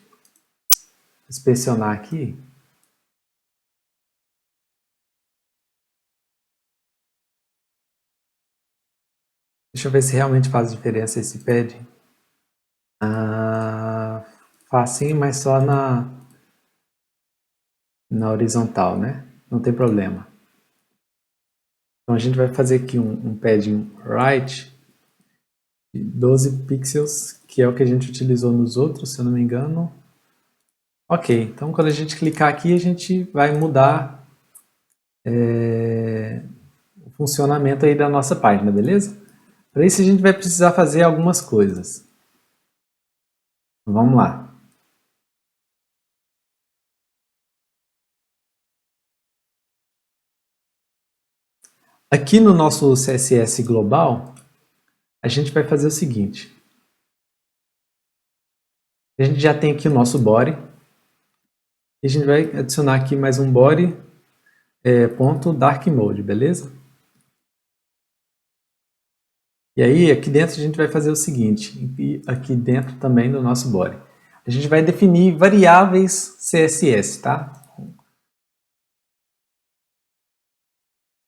Speaker 1: Inspecionar aqui. Deixa eu ver se realmente faz diferença esse padding. Faz sim, mas só na horizontal, né? Não tem problema. Então a gente vai fazer aqui um padding right de 12 pixels, que é o que a gente utilizou nos outros, se eu não me engano. Ok, então quando a gente clicar aqui, a gente vai mudar o funcionamento aí da nossa página, beleza? Para isso a gente vai precisar fazer algumas coisas. Vamos lá. Aqui no nosso CSS global, a gente vai fazer o seguinte. A gente já tem aqui o nosso body. E a gente vai adicionar aqui mais um body ponto dark mode, beleza? E aí, aqui dentro a gente vai fazer o seguinte, e aqui dentro também do nosso body. A gente vai definir variáveis CSS, tá?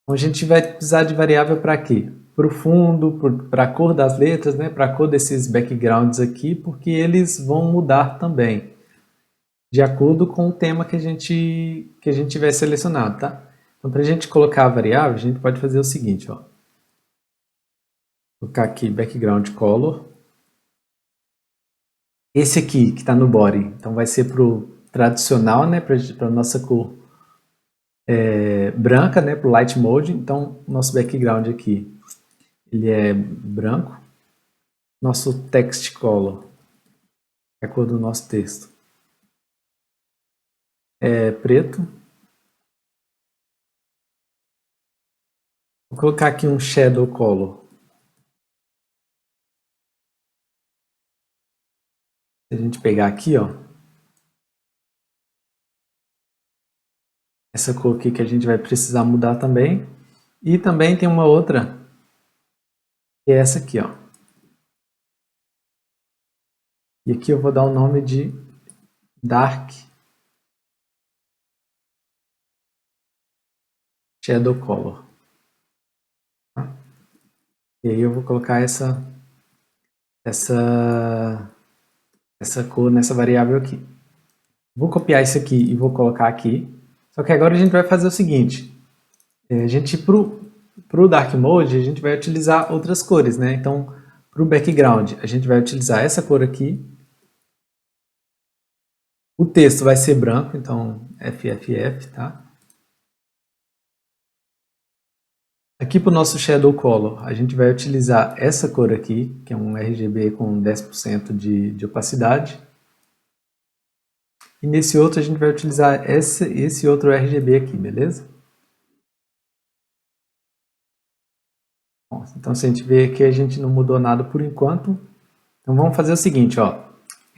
Speaker 1: Então, a gente vai precisar de variável para quê? Para o fundo, para a cor das letras, né? Para a cor desses backgrounds aqui, porque eles vão mudar também, de acordo com o tema que a gente tiver selecionado, tá? Então, para a gente colocar a variável, a gente pode fazer o seguinte, ó. Vou colocar aqui background color. Esse aqui, que está no body, então vai ser para o tradicional, né? Para a nossa cor branca, né? Para o light mode. Então, nosso background aqui, ele é branco. Nosso text color, é a cor do nosso texto, é preto. Vou colocar aqui um shadow color. Se a gente pegar aqui, ó, essa cor aqui que a gente vai precisar mudar também. E também tem uma outra, que é essa aqui, ó. E aqui eu vou dar o nome de Dark Shadow Color. Tá? E aí eu vou colocar essa cor nessa variável aqui. Vou copiar isso aqui e vou colocar aqui. Só que agora a gente vai fazer o seguinte. A gente, para o Dark Mode, a gente vai utilizar outras cores, né? Então, para o background, a gente vai utilizar essa cor aqui. O texto vai ser branco, então FFF, tá? Aqui para o nosso Shadow Color, a gente vai utilizar essa cor aqui, que é um RGB com 10% de opacidade. E nesse outro a gente vai utilizar esse outro RGB aqui, beleza? Bom, então se a gente vê que a gente não mudou nada por enquanto, então vamos fazer o seguinte, ó.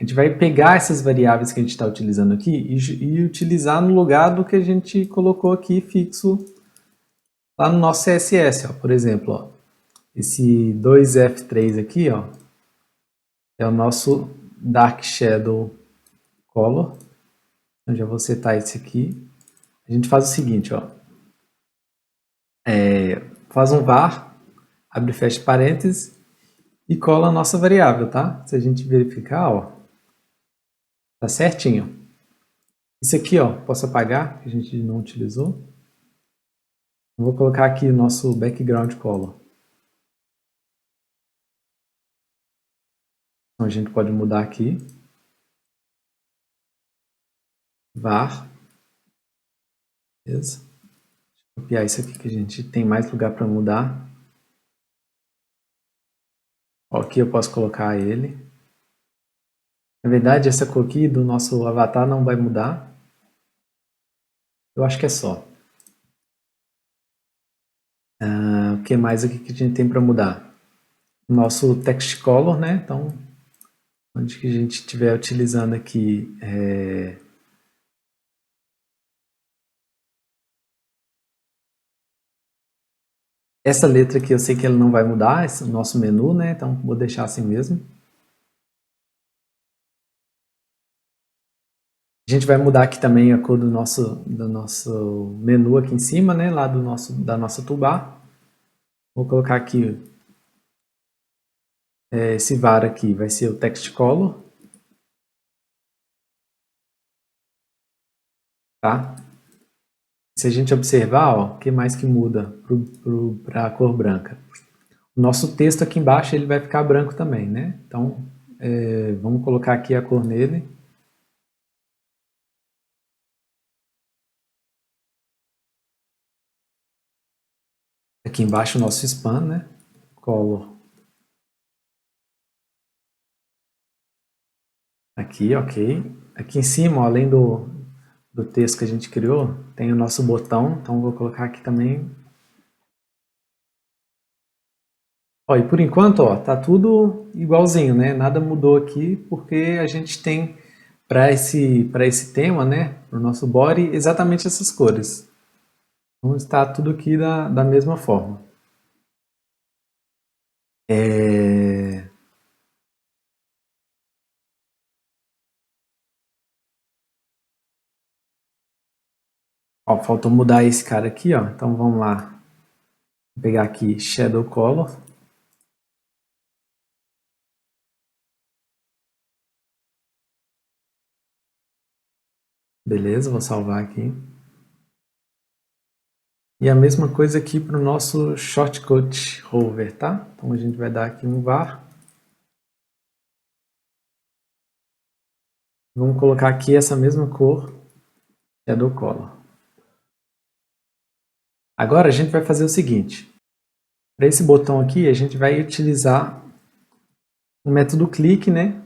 Speaker 1: A gente vai pegar essas variáveis que a gente está utilizando aqui e utilizar no lugar do que a gente colocou aqui fixo lá no nosso CSS, ó. Por exemplo, ó, esse 2F3 aqui, ó, é o nosso Dark Shadow Color. Então já vou setar esse aqui. A gente faz o seguinte, ó. Faz um var, abre e fecha parênteses e cola a nossa variável, tá? Se a gente verificar, ó, tá certinho. Isso aqui, ó, posso apagar, que a gente não utilizou. Vou colocar aqui o nosso background color. Então a gente pode mudar aqui. Var. Beleza? Vou copiar isso aqui que a gente tem mais lugar para mudar. Ó, aqui eu posso colocar ele. Na verdade, essa cor aqui do nosso avatar não vai mudar. Eu acho que é só. O que mais aqui que a gente tem para mudar? Nosso text color, né? Então, onde que a gente estiver utilizando aqui essa letra aqui, eu sei que ela não vai mudar, esse é o nosso menu, né? Então, vou deixar assim mesmo. A gente vai mudar aqui também a cor do nosso menu aqui em cima, né? Lá da nossa toolbar. Vou colocar aqui esse var aqui, vai ser o text color. Tá? Se a gente observar, ó, o que mais que muda para a cor branca? O nosso texto aqui embaixo ele vai ficar branco também, né? Então, vamos colocar aqui a cor nele. Aqui embaixo o nosso span, né? Color. Aqui, ok. Aqui em cima, ó, além do texto que a gente criou, tem o nosso botão, então vou colocar aqui também. Ó, e por enquanto, ó, tá tudo igualzinho, né? Nada mudou aqui, porque a gente tem para esse tema, né, para o nosso body, exatamente essas cores. Então está tudo aqui da mesma forma. Ó, faltou mudar esse cara aqui, ó. Então vamos lá. Vou pegar aqui Shadow Color. Beleza, vou salvar aqui. E a mesma coisa aqui para o nosso Shortcut Hover, tá? Então a gente vai dar aqui um var. Vamos colocar aqui essa mesma cor, Shadow Color. Agora a gente vai fazer o seguinte. Para esse botão aqui, a gente vai utilizar o método click, né?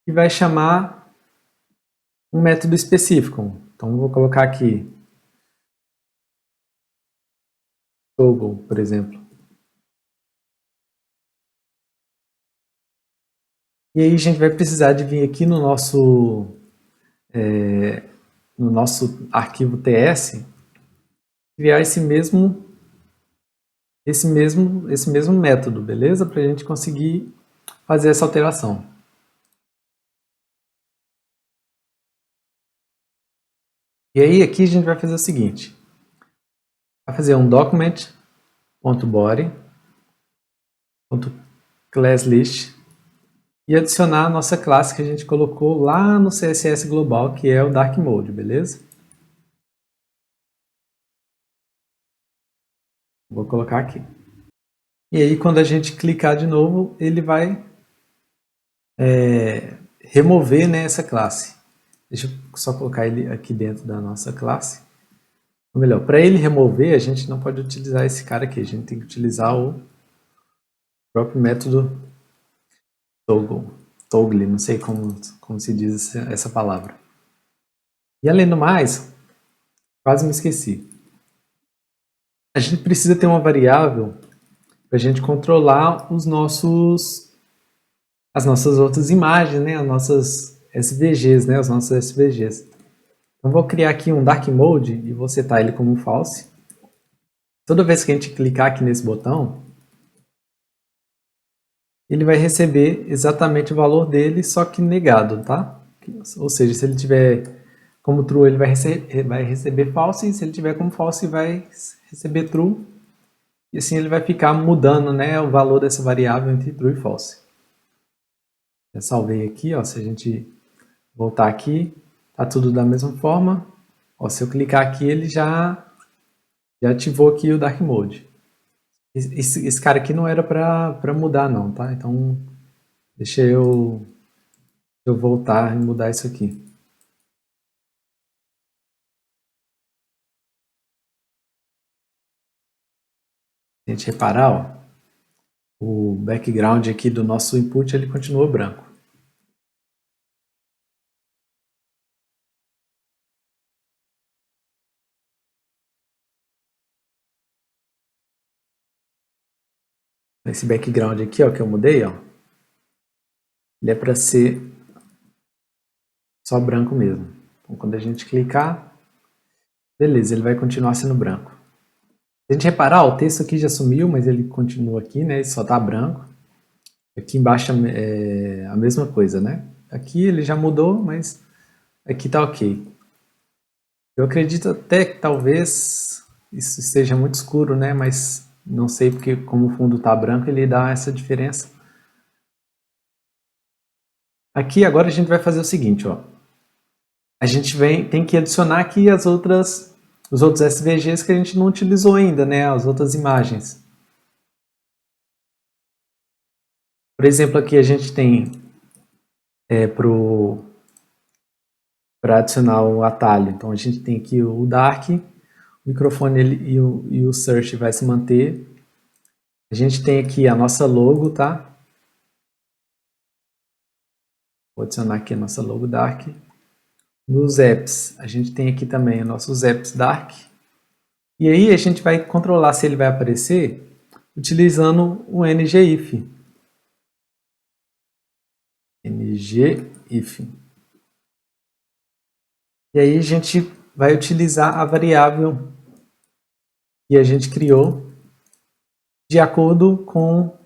Speaker 1: E vai chamar um método específico. Então, vou colocar aqui toggle, por exemplo. E aí a gente vai precisar de vir aqui no no nosso arquivo TS, criar esse mesmo método, beleza? Para a gente conseguir fazer essa alteração. E aí aqui a gente vai fazer o seguinte, vai fazer um document.body.classList e adicionar a nossa classe que a gente colocou lá no CSS global, que é o Dark Mode, beleza? Vou colocar aqui. E aí quando a gente clicar de novo, ele vai remover, né, essa classe. Deixa eu só colocar ele aqui dentro da nossa classe. Ou melhor, para ele remover, a gente não pode utilizar esse cara aqui. A gente tem que utilizar o próprio método toggle, não sei como se diz essa palavra. E além do mais, quase me esqueci. A gente precisa ter uma variável para a gente controlar as nossas outras imagens, né? As nossas SVGs, né? Os nossos SVGs. Então, vou criar aqui um Dark Mode e vou setar ele como false. Toda vez que a gente clicar aqui nesse botão, ele vai receber exatamente o valor dele, só que negado, tá? Ou seja, se ele tiver como true, ele vai receber false, e se ele tiver como false, vai receber true. E assim ele vai ficar mudando, né, o valor dessa variável entre true e false. Já salvei aqui, ó, se a gente voltar aqui, tá tudo da mesma forma. Ó, se eu clicar aqui, ele já ativou aqui o Dark Mode. Esse cara aqui não era para mudar não, tá? Então, deixa eu voltar e mudar isso aqui. Se a gente reparar, ó, o background aqui do nosso input ele continuou branco. Esse background aqui, ó, que eu mudei, ó, ele é para ser só branco mesmo. Então, quando a gente clicar, beleza, ele vai continuar sendo branco. Se a gente reparar, ó, o texto aqui já sumiu, mas ele continua aqui, né? Ele só está branco. Aqui embaixo é a mesma coisa, né? Aqui ele já mudou, mas aqui está ok. Eu acredito até que talvez isso esteja muito escuro, né? Mas não sei porque como o fundo está branco, ele dá essa diferença. Aqui agora a gente vai fazer o seguinte, ó. A gente tem que adicionar aqui os outros SVGs que a gente não utilizou ainda, né? As outras imagens. Por exemplo, aqui a gente tem para adicionar o atalho. Então a gente tem aqui o Dark, o microfone e o Search vai se manter. A gente tem aqui a nossa logo, tá? Vou adicionar aqui a nossa logo Dark. Nos apps, a gente tem aqui também os nossos apps Dark. E aí a gente vai controlar se ele vai aparecer utilizando o ngIf. ngIf. E aí a gente vai utilizar a variável que a gente criou de acordo com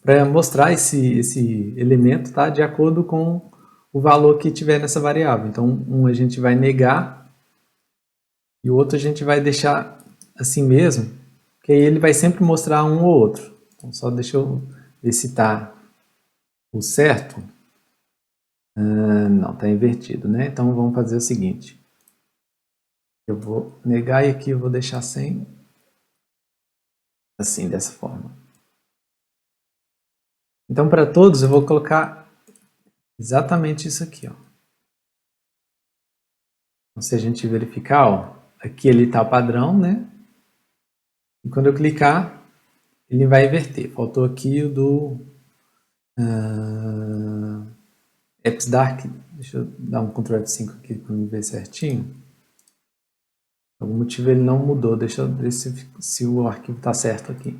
Speaker 1: para mostrar esse elemento, tá? De acordo com o valor que tiver nessa variável. Então, um a gente vai negar e o outro a gente vai deixar assim mesmo, que aí ele vai sempre mostrar um ou outro. Então, só deixa eu ver se está o certo. Não, está invertido, né? Então, vamos fazer o seguinte. Eu vou negar e aqui eu vou deixar sem, assim, dessa forma. Então, para todos, eu vou colocar exatamente isso aqui, ó. Então, se a gente verificar, ó, aqui ele está o padrão, né? E quando eu clicar, ele vai inverter. Faltou aqui o do Apps Dark. Deixa eu dar um Ctrl F5 aqui para me ver certinho. Por algum motivo ele não mudou. Deixa eu ver se o arquivo está certo aqui.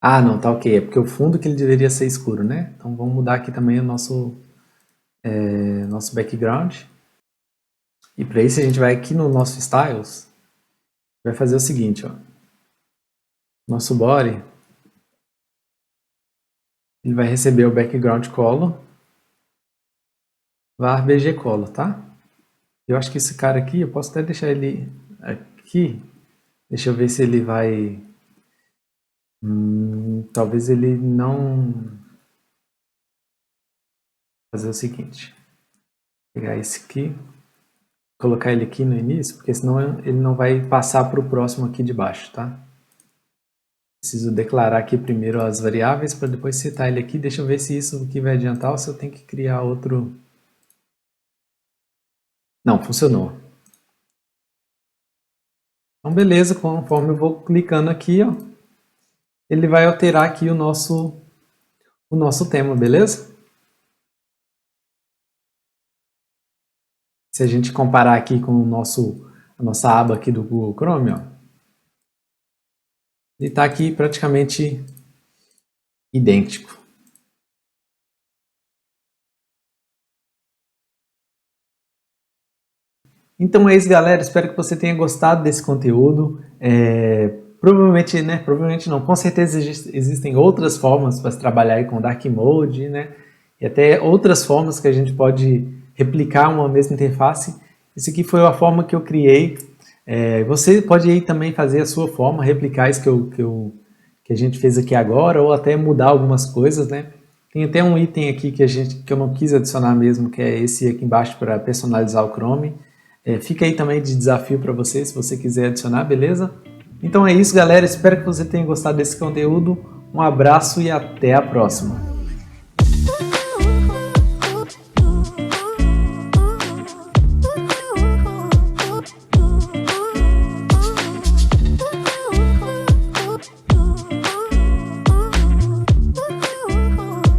Speaker 1: Ah, não, tá ok. É porque o fundo que ele deveria ser escuro, né? Então vamos mudar aqui também o nosso background. E para isso a gente vai aqui no nosso Styles, vai fazer o seguinte, ó. Nosso body, ele vai receber o background color, var bg color, tá? Eu acho que esse cara aqui, eu posso até deixar ele aqui. Deixa eu ver se ele vai... talvez ele não... Fazer o seguinte. Pegar esse aqui, colocar ele aqui no início, porque senão ele não vai passar para o próximo aqui de baixo, tá? Preciso declarar aqui primeiro as variáveis para depois setar ele aqui. Deixa eu ver se isso aqui vai adiantar ou se eu tenho que criar outro... Não, funcionou. Então beleza, conforme eu vou clicando aqui, ó, ele vai alterar aqui o nosso tema, beleza? Se a gente comparar aqui com a nossa aba aqui do Google Chrome, ó, ele está aqui praticamente idêntico. Então é isso, galera. Espero que você tenha gostado desse conteúdo. Provavelmente, né? Provavelmente não. Com certeza existem outras formas para se trabalhar aí com Dark Mode, né? E até outras formas que a gente pode replicar uma mesma interface. Esse aqui foi a forma que eu criei. Você pode aí também fazer a sua forma, replicar isso que a gente fez aqui agora, ou até mudar algumas coisas, né? Tem até um item aqui que eu não quis adicionar mesmo, que é esse aqui embaixo para personalizar o Chrome. Fica aí também de desafio para você, se você quiser adicionar, beleza? Então é isso, galera. Espero que você tenha gostado desse conteúdo. Um abraço e até a próxima.